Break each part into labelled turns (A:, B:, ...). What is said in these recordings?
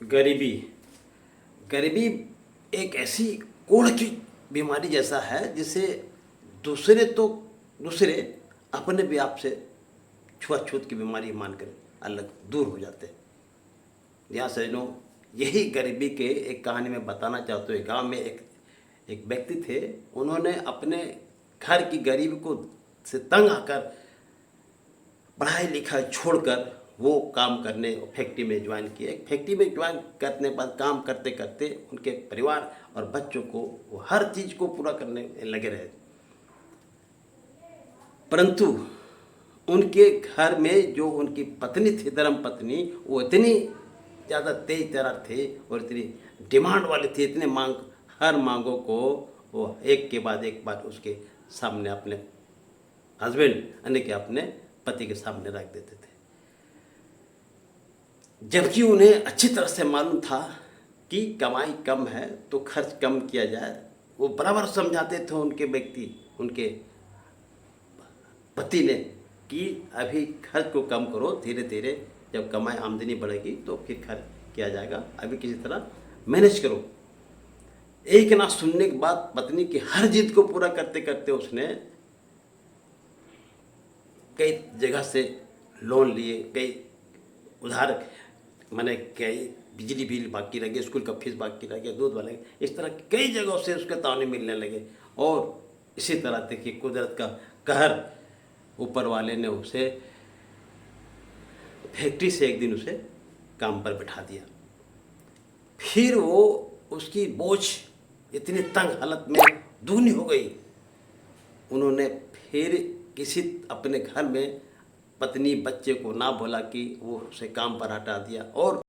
A: गरीबी गरीबी एक ऐसी कोढ़ की बीमारी जैसा है जिसे दूसरे अपने भी आप से छुआछूत की बीमारी मानकर अलग दूर हो जाते हैं। यहाँ से नो यही गरीबी के एक कहानी में बताना चाहते हुए, गांव में एक व्यक्ति थे। उन्होंने अपने घर की गरीबी को से तंग आकर पढ़ाई लिखाई छोड़कर वो काम करने फैक्ट्री में ज्वाइन किए। एक फैक्ट्री में ज्वाइन करने के बाद काम करते करते उनके परिवार और बच्चों को वो हर चीज़ को पूरा करने में लगे रहे, परंतु उनके घर में जो उनकी पत्नी थी, धर्म पत्नी, वो इतनी ज़्यादा तेज तर्रार थे और इतनी डिमांड वाली थी, इतने हर मांगों को वो एक के बाद एक बार उसके सामने अपने हस्बैंड यानी कि अपने पति के सामने रख देते थे। जबकि उन्हें अच्छी तरह से मालूम था कि कमाई कम है तो खर्च कम किया जाए। वो बराबर समझाते थे उनके पति ने कि अभी खर्च को कम करो, धीरे धीरे जब कमाई आमदनी बढ़ेगी तो फिर खर्च किया जाएगा, अभी किसी तरह मैनेज करो। एक ना सुनने के बाद पत्नी की हर जिद को पूरा करते करते उसने कई जगह से लोन लिए, कई उधार मैंने कई बिजली बिल बाकी रह गए, स्कूल का फीस बाकी रह गया, दूध वाले, इस तरह कई जगहों से उसके ताने मिलने लगे। और इसी तरह देखिए कुदरत का कहर, ऊपर वाले ने उसे फैक्ट्री से एक दिन उसे काम पर बैठा दिया। फिर वो उसकी बोझ इतनी तंग हालत में दुगनी हो गई। उन्होंने फिर किसी अपने घर में पत्नी बच्चे को ना बोला कि वो उसे काम पर हटा दिया, और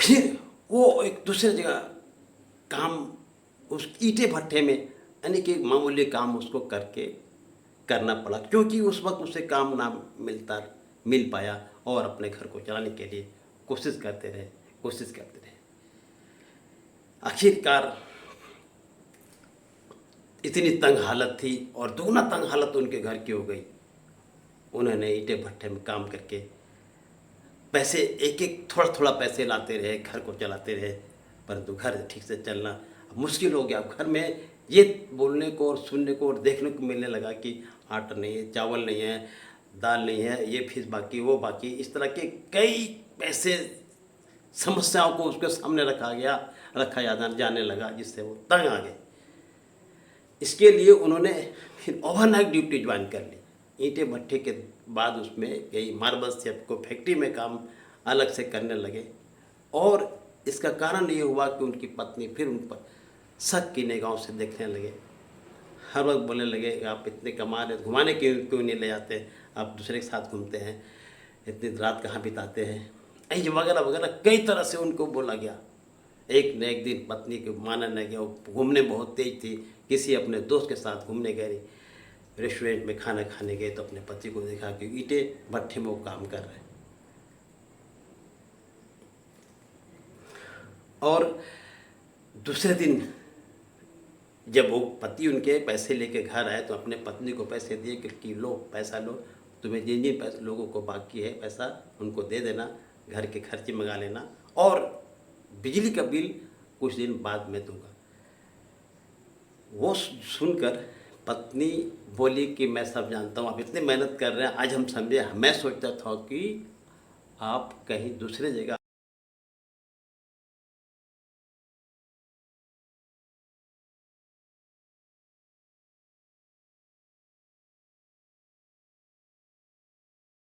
A: फिर वो एक दूसरे जगह काम उस ईंटे भट्ठे में यानी कि मामूली काम उसको करना पड़ा, क्योंकि उस वक्त उसे काम ना मिल पाया और अपने घर को चलाने के लिए कोशिश करते रहे। आखिरकार इतनी तंग हालत थी और दोगुना तंग हालत उनके घर की हो गई। उन्होंने ईंटे भट्ठे में काम करके पैसे एक थोड़ा थोड़ा पैसे लाते रहे, घर को चलाते रहे, परंतु घर ठीक से चलना मुश्किल हो गया। घर में ये बोलने को और सुनने को और देखने को मिलने लगा कि आटा नहीं है, चावल नहीं है, दाल नहीं है, ये फीस बाकी, वो बाकी, इस तरह के कई पैसे समस्याओं को उसके सामने रखा जाने लगा, जिससे वो तंग आ गए। इसके लिए उन्होंने फिर ओवरनाइट ड्यूटी ज्वाइन कर ली। ईंटे भट्ठे के बाद उसमें कई मार्बल शेप को फैक्ट्री में काम अलग से करने लगे, और इसका कारण ये हुआ कि उनकी पत्नी फिर उन पर शक की निगाहों से देखने लगे। हर वक्त बोलने लगे आप इतने कमा रहे, घुमाने क्यों नहीं ले जाते, आप दूसरे के साथ घूमते हैं, इतनी रात कहाँ बिताते हैं, ऐसे वगैरह वगैरह कई तरह से उनको बोला गया। एक न एक दिन पत्नी को माना न गया, वो घूमने बहुत तेज थी, किसी अपने दोस्त के साथ घूमने गए, रेस्टोरेंट में खाना खाने गए तो अपने पति को देखा कि ईंटे भट्ठे में वो काम कर रहे हैं। और दूसरे दिन जब वो पति उनके पैसे लेके घर आए तो अपने पत्नी को पैसे दिए कि लो पैसा लो, तुम्हें जिन जिन पैसे लोगों को बाकी है पैसा उनको दे देना, घर के खर्चे मंगा लेना, और बिजली का बिल कुछ दिन बाद में दूंगा। वो सुनकर पत्नी बोली कि मैं सब जानता हूँ, आप इतनी मेहनत कर रहे हैं, आज हम समझे, मैं सोचता था कि आप कहीं दूसरे जगह